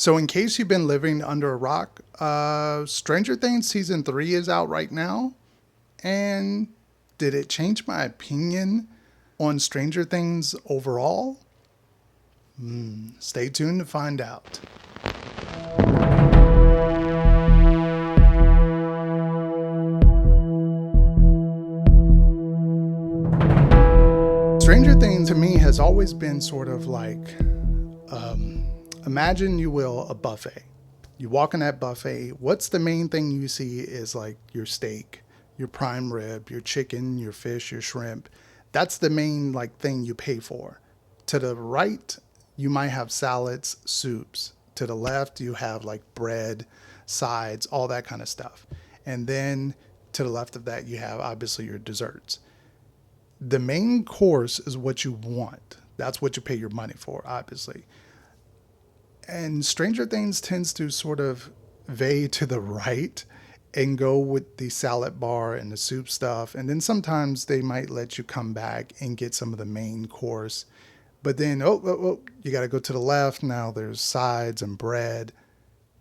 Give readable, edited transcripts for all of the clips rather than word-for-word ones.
So, in case you've been living under a rock, Stranger Things season 3 is out right now. And did it change my opinion on Stranger Things overall? Stay tuned to find out. Stranger Things to me has always been sort of like, imagine you will, a buffet. You walk in that buffet, what's the main thing you see is like your steak, your prime rib, your chicken, your fish, your shrimp. That's the main like thing you pay for. To the right, you might have salads, soups. To the left, you have like bread, sides, all that kind of stuff. And then to the left of that, you have obviously your desserts. The main course is what you want. That's what you pay your money for, obviously. And Stranger Things tends to sort of vey to the right and go with the salad bar and the soup stuff. And then sometimes they might let you come back and get some of the main course. But then, you got to go to the left. Now there's sides and bread.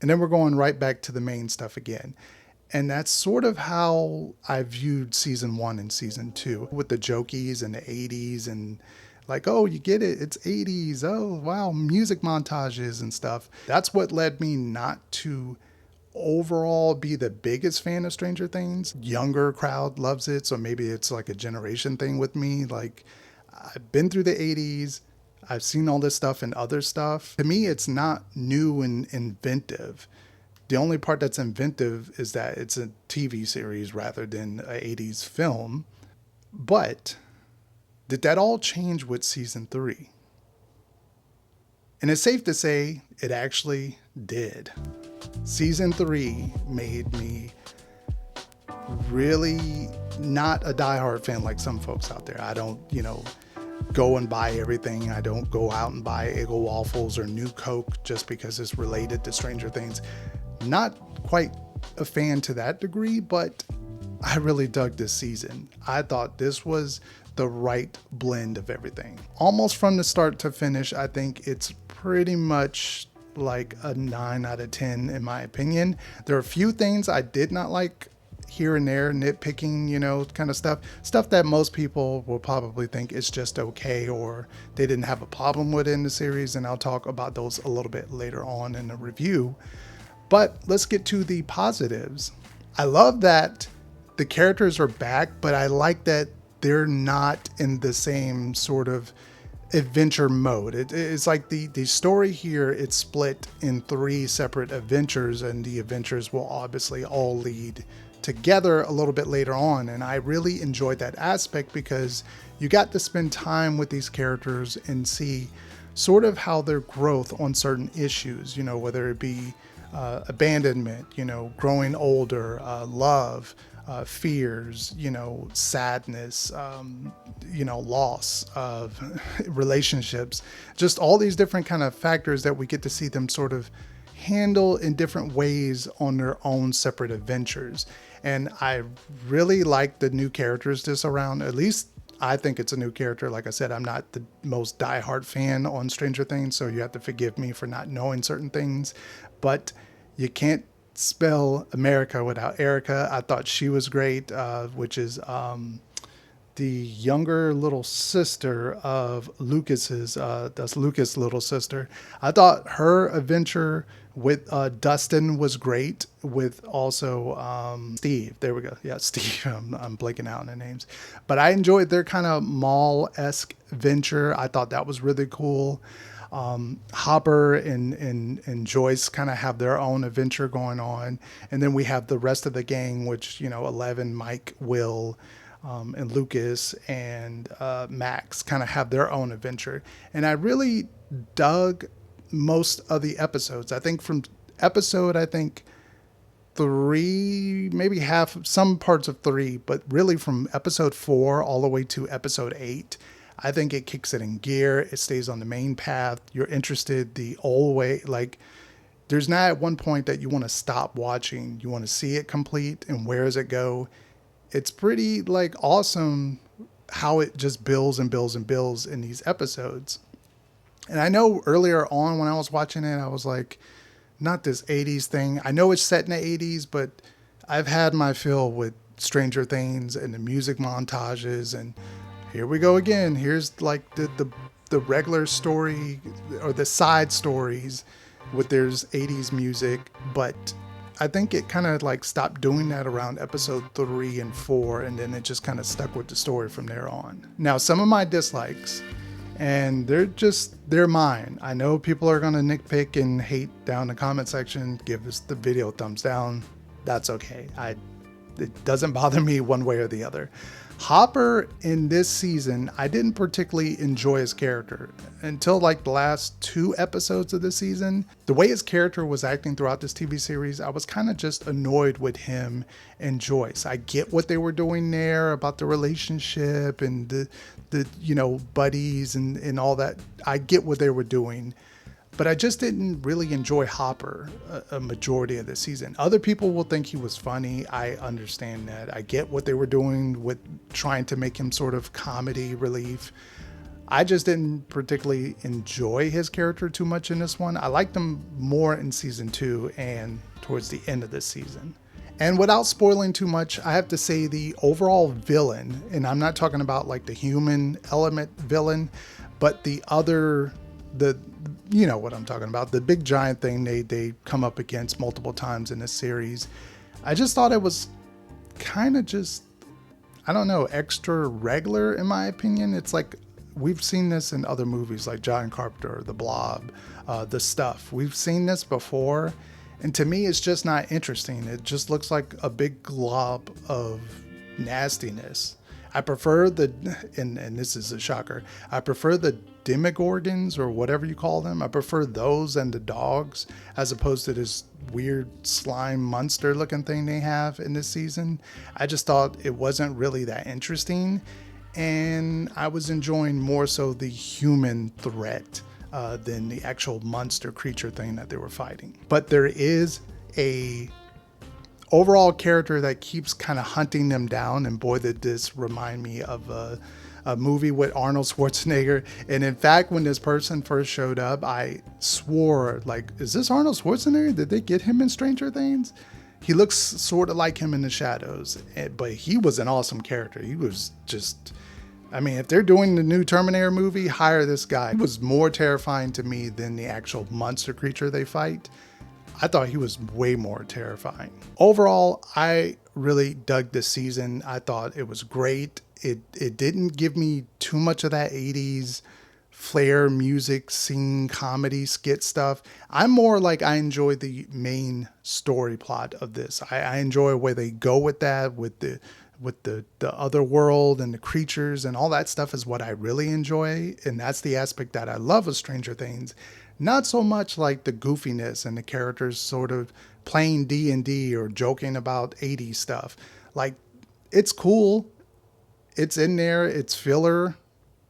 And then we're going right back to the main stuff again. And that's sort of how I viewed season 1 and season 2 with the jokies and the 80s and like, oh, you get it. It's 80s. Oh, wow. Music montages and stuff. That's what led me not to overall be the biggest fan of Stranger Things. Younger crowd loves it. So maybe it's like a generation thing with me. Like I've been through the 80s. I've seen all this stuff and other stuff. To me, it's not new and inventive. The only part that's inventive is that it's a TV series rather than an 80s film. But did that all change with season 3? And it's safe to say it actually did. Season 3 made me really not a diehard fan like some folks out there. I don't, go and buy everything. I don't go out and buy Eggo waffles or New Coke just because it's related to Stranger Things. Not quite a fan to that degree, but I really dug this season. I thought this was the right blend of everything. Almost from the start to finish, I think it's pretty much like a 9 out of 10 in my opinion. There are a few things I did not like here and there, nitpicking, kind of stuff that most people will probably think is just okay or they didn't have a problem with in the series. And I'll talk about those a little bit later on in the review. But let's get to the positives. I love that the characters are back, but I like that they're not in the same sort of adventure mode. It's like the story here, it's split in 3 separate adventures, and the adventures will obviously all lead together a little bit later on. And I really enjoyed that aspect because you got to spend time with these characters and see sort of how their growth on certain issues, whether it be abandonment, growing older, love, fears, sadness, loss of relationships, just all these different kind of factors that we get to see them sort of handle in different ways on their own separate adventures. And I really like the new characters this around. At least I think it's a new character. Like I said, I'm not the most diehard fan on Stranger Things, so you have to forgive me for not knowing certain things. But you can't spell America without Erica. I thought she was great, which is the younger little sister of Lucas's. That's Lucas' little sister. I thought her adventure with Dustin was great. With also Steve. There we go. Yeah, Steve. I'm blanking out on the names, but I enjoyed their kind of mall-esque venture. I thought that was really cool. Hopper and Joyce kind of have their own adventure going on. And then we have the rest of the gang, which, 11, Mike, Will, and Lucas and Max kind of have their own adventure. And I really dug most of the episodes. I think from episode, 3, maybe half, some parts of 3, but really from episode 4 all the way to episode 8, I think it kicks it in gear. It stays on the main path. You're interested the whole way. Like, there's not at one point that you want to stop watching. You want to see it complete and where does it go? It's pretty like awesome how it just builds and builds and builds in these episodes. And I know earlier on when I was watching it, I was like, not this 80s thing. I know it's set in the 80s, but I've had my fill with Stranger Things and the music montages, and here we go again. Here's like the regular story or the side stories with there's 80s music, but I think it kind of like stopped doing that around episode 3 and 4, and then it just kind of stuck with the story from there on. Now, some of my dislikes, and they're mine. I know people are going to nitpick and hate down in the comment section. Give us the video a thumbs down. That's okay. It doesn't bother me one way or the other. Hopper in this season, I didn't particularly enjoy his character until like the last 2 episodes of the season. The way his character was acting throughout this TV series, I was kind of just annoyed with him and Joyce. I get what they were doing there about the relationship and the buddies and all that. I get what they were doing. But I just didn't really enjoy Hopper a majority of the season. Other people will think he was funny. I understand that. I get what they were doing with trying to make him sort of comedy relief. I just didn't particularly enjoy his character too much in this one. I liked him more in season 2 and towards the end of this season. And without spoiling too much, I have to say the overall villain, and I'm not talking about like the human element villain, but the other, you know what I'm talking about, the big giant thing they come up against multiple times in this series. I just thought it was kind of just, I don't know, extra regular in my opinion. It's like we've seen this in other movies like John Carpenter, The Blob, The Stuff. We've seen this before, and to me it's just not interesting. It just looks like a big glob of nastiness. I prefer and this is a shocker, I prefer the Demogorgons or whatever you call them. I prefer those and the dogs as opposed to this weird slime monster looking thing they have in this season. I just thought it wasn't really that interesting, and I was enjoying more so the human threat than the actual monster creature thing that they were fighting. But there is a overall character that keeps kind of hunting them down, and boy did this remind me of a movie with Arnold Schwarzenegger. And in fact, when this person first showed up, I swore, like, is this Arnold Schwarzenegger? Did they get him in Stranger Things? He looks sort of like him in the shadows, but he was an awesome character. He was just, I mean, if they're doing the new Terminator movie, hire this guy. He was more terrifying to me than the actual monster creature they fight. I thought he was way more terrifying. Overall, I really dug this season. I thought it was great. It didn't give me too much of that 80s flair music, scene, comedy, skit stuff. I'm more like, I enjoy the main story plot of this. I enjoy where they go with that, with the other world and the creatures and all that stuff is what I really enjoy. And that's the aspect that I love of Stranger Things. Not so much like the goofiness and the characters sort of playing D&D or joking about 80s stuff. Like, it's cool. It's in there. It's filler.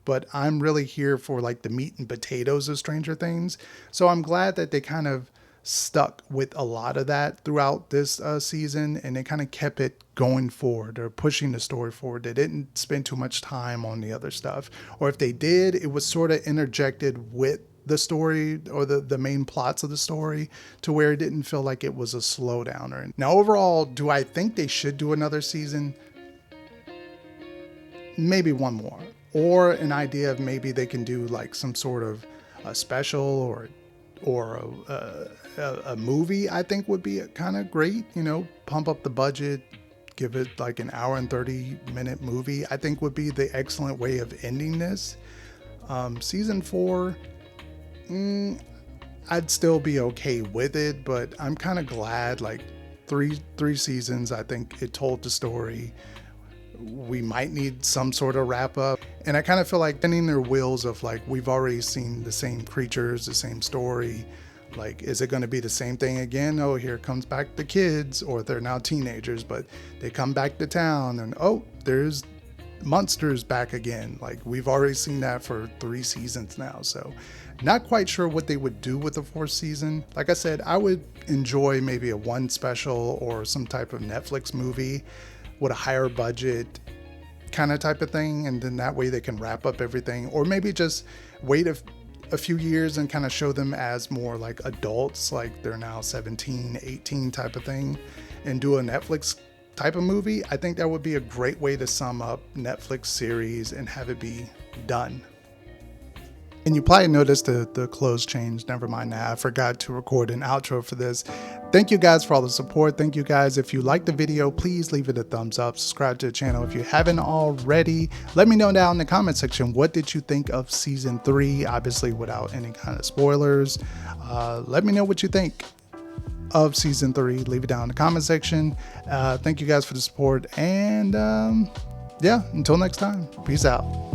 But I'm really here for like the meat and potatoes of Stranger Things. So I'm glad that they kind of stuck with a lot of that throughout this season, and they kind of kept it going forward or pushing the story forward. They didn't spend too much time on the other stuff. Or if they did, it was sort of interjected with the story or the main plots of the story to where it didn't feel like it was a slowdowner. Now, overall, do I think they should do another season? Maybe one more. Or an idea of maybe they can do like some sort of a special or a movie, I think would be kind of great. You know, pump up the budget, give it like an hour and 30-minute movie, I think would be the excellent way of ending this. Season 4, I'd still be okay with it, but I'm kind of glad, like three seasons, I think it told the story. We might need some sort of wrap up, and I kind of feel like spinning their wheels of like, we've already seen the same creatures, the same story. Like, is it going to be the same thing again? Oh, here comes back the kids, or they're now teenagers, but they come back to town and oh, there's monsters back again. Like, we've already seen that for 3 seasons now. So not quite sure what they would do with the 4th season. Like I said, I would enjoy maybe a one special or some type of Netflix movie with a higher budget kind of type of thing, and then that way they can wrap up everything, or maybe just wait a few years and kind of show them as more like adults, like they're now 17, 18 type of thing, and do a Netflix type of movie, I think that would be a great way to sum up Netflix series and have it be done. And you probably noticed the clothes change. Never mind that. I forgot to record an outro for this. Thank you guys for all the support. Thank you guys. If you liked the video, please leave it a thumbs up. Subscribe to the channel if you haven't already. Let me know down in the comment section, what did you think of season 3? Obviously without any kind of spoilers. Let me know what you think of season 3. Leave it down in the comment section. Thank you guys for the support. And yeah, until next time, peace out.